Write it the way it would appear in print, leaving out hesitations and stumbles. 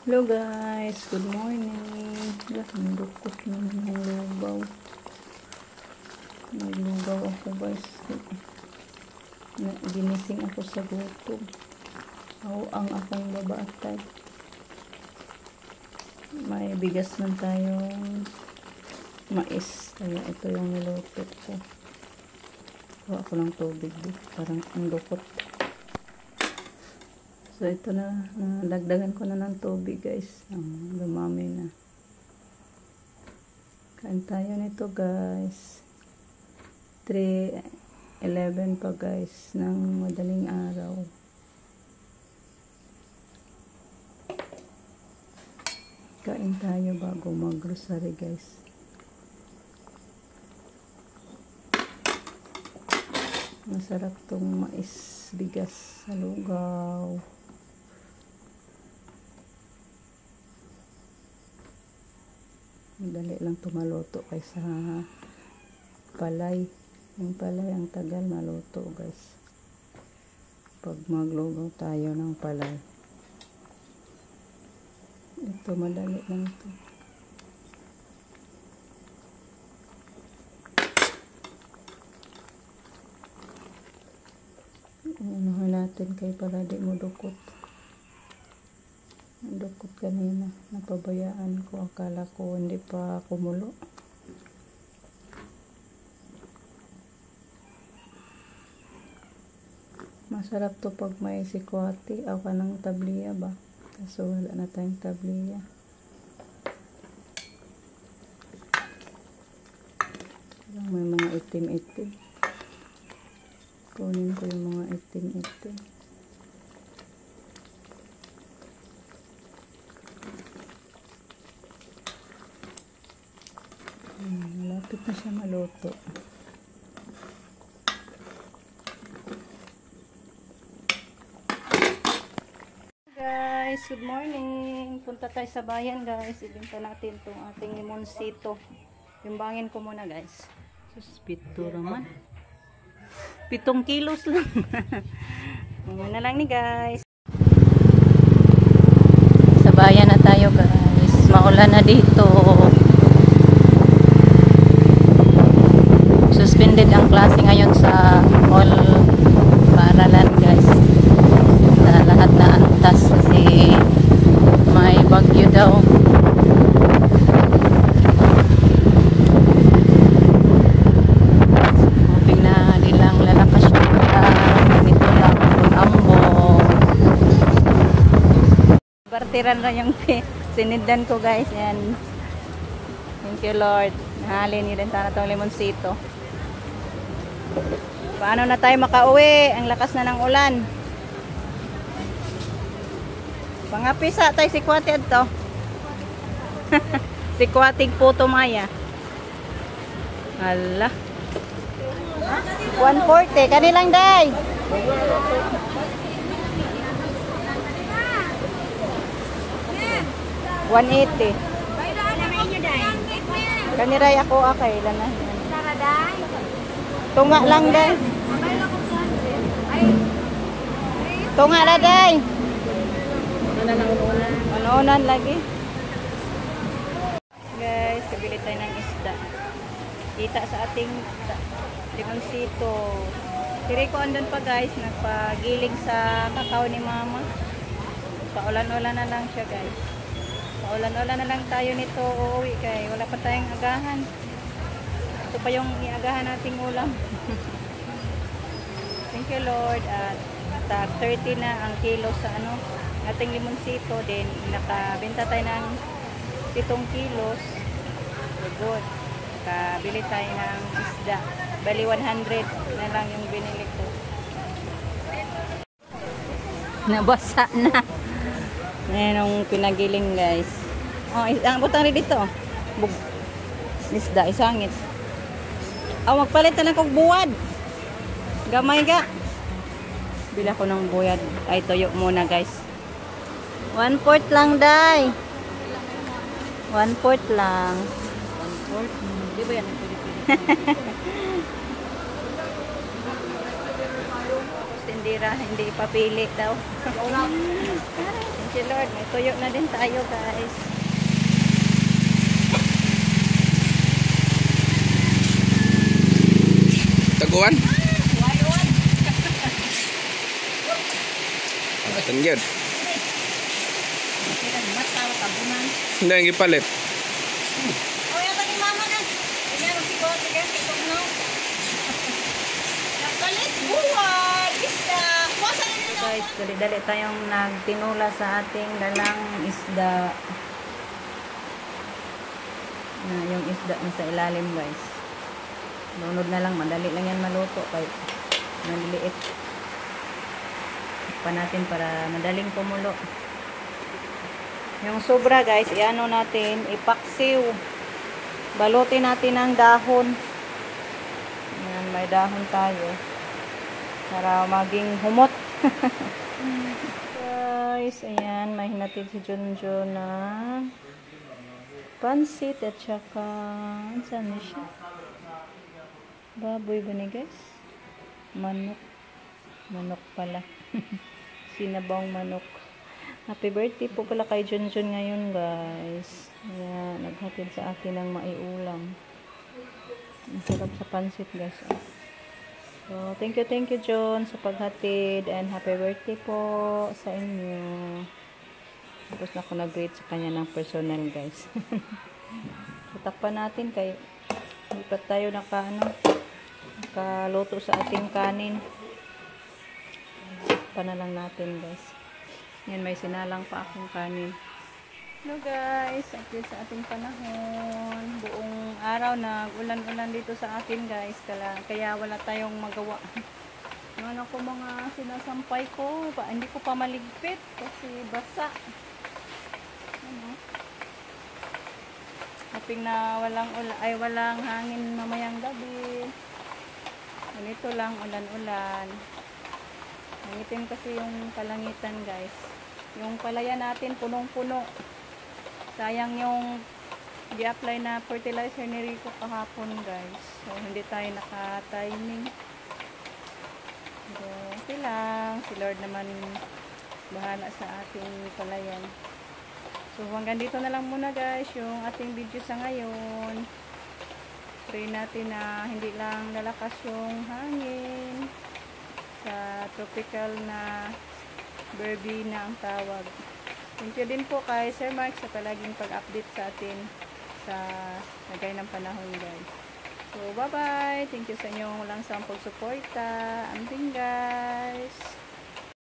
Hello guys, good morning. Nandukot naman ng lugaw. May lugaw ako guys. Ginising ako sa gutom. Ang akong babatay. May bigas man tayong mais. Kaya ito yung niluto ko. Kuha ako ng tubig. Parang ang dukot. So, ito na, dagdagan ko na ng tubig guys. Dumami na. Kain tayo nito guys. 3:11 pa guys ng madaling araw. Kain tayo bago mag-grocery guys. Masarap tong mais bigas sa lugaw. Madali lang tumaluto kaysa palay. Yung palay ang tagal maluto guys. Pag maglugaw tayo ng palay. Ito madali lang ito. Unahin natin kay para di mo dukot. Dukot kanina, napabayaan ko, akala ko hindi pa kumulo. Masarap to pag may sikwati o kanang tabliya ba, kaso wala na tayong tabliya. May mga itim-itim, kunin ko yung mga itim-itim. Malapit na siya maluto. Guys, good morning. Punta tayo sa bayan guys. Ibenta natin itong ating limonsito. Timbangin ko muna guys. Sus, pito naman. 7 kilos lang. Muna lang ni guys. Sa bayan na tayo guys. Maulan na dito. Suspended ang klase ngayon sa all paaralan guys. Sa lahat na antas kasi may bagyo daw. Hoping na nilang lalakas yung ganito lang kung ambo. Partiran na yung siniddan ko guys. Yan. Thank you Lord. Nahalin nyo din sana itong limonsito. Paano na tayo makauwi? Ang lakas na ng ulan. Pangapisa tayo sikwati adto. Sikwatig puto maya. Hala. 140 kanilang day. 180. Kaniray ako akay ilan na. Tunga lang day. Tunga na day. Ano-unan lagi. Guys, kabili tayo ng isda. Kita sa ating limonsito. Tiri ko andun pa guys, nagpagiling sa kakao ni mama. Paulan-ulan na lang siya guys. Paulan-ulan na lang tayo nito uuwi kay wala pa tayong agahan. Ito pa yung iagahan nating ulam. Thank you Lord. At 30 na ang kilo sa ating limonsito. Then nakabenta tayo ng 7 kilos. Good. Nakabili tayo ng isda. Bali 100 na lang yung binili ko. Nabasa na. Ayan ang pinagiling guys. Oh, ang butang rin dito. Isda, isangit. Oh, magpalit na lang kong buwad. Gamay ga. Bila ko ng buwad. Ay, tuyo muna guys. 1/4 lang, day. 1/4 lang. 1/4? Di ba yan? hindi ipapili daw. Thank you Lord, may tuyo na din tayo guys. Taguan? Atan gyud. Hindi ang gipalit. Oh, yan ni mama na. Ayan, siguro, sige, sitok no. Nakalit, buwan, isda. Kuwasa na nila. Guys, dali-dali tayong nagtinula sa ating dalang isda. Yung isda na sa ilalim guys. Lunod na lang, madali lang yan maluto. Kaya maliliit. Pa natin para madaling kumulo. Yung sobra guys, iano natin, ipaksiw. Balutin natin ng dahon. Ayan, may dahon tayo. Para maging humot. Guys, ayan, may hinatid si Junjun na pansit at saka, saan na siya? Baboy ba ni guys? Manok. Manok pala. Sinabawang manok. Happy birthday po pala kay Junjun ngayon guys. Ayan, naghatid sa akin ng maiulam. Ang sarap sa pansit guys. So, thank you John sa paghatid and happy birthday po sa inyo. Tapos na ako nag-greet sa kanya ng personal guys. Tatakpan natin kay lipat tayo nakaluto sa ating kanin. Takpan na lang natin guys. Yan, may sinalang pa akong kanin. Hello guys, update sa ating panahon. Buong araw nag-ulan-ulan dito sa atin guys. Kaya wala tayong magawa. Yung ano ko mga sinasampay ko, hindi ko pa maligpit kasi basa. Ano? Hoping na walang hangin mamayang gabi. Ganito lang, ulan-ulan. Nangitin kasi yung kalangitan guys. Yung palaya natin punong-puno. Sayang yung i-apply na fertilizer ni Rico kahapon guys. So hindi tayo naka-timing. So okay lang. Si Lord naman bahala sa ating palayan. So hanggang dito na lang muna guys yung ating video sa ngayon. Pray natin na hindi lang lalakas yung hangin. Sa tropical na verbena ang tawag. Thank you din po kay Sir Mark sa palaging pag-update sa atin sa lagay ng panahon guys. So bye bye. Thank you sa inyong walang sampag suporta. Ambing guys.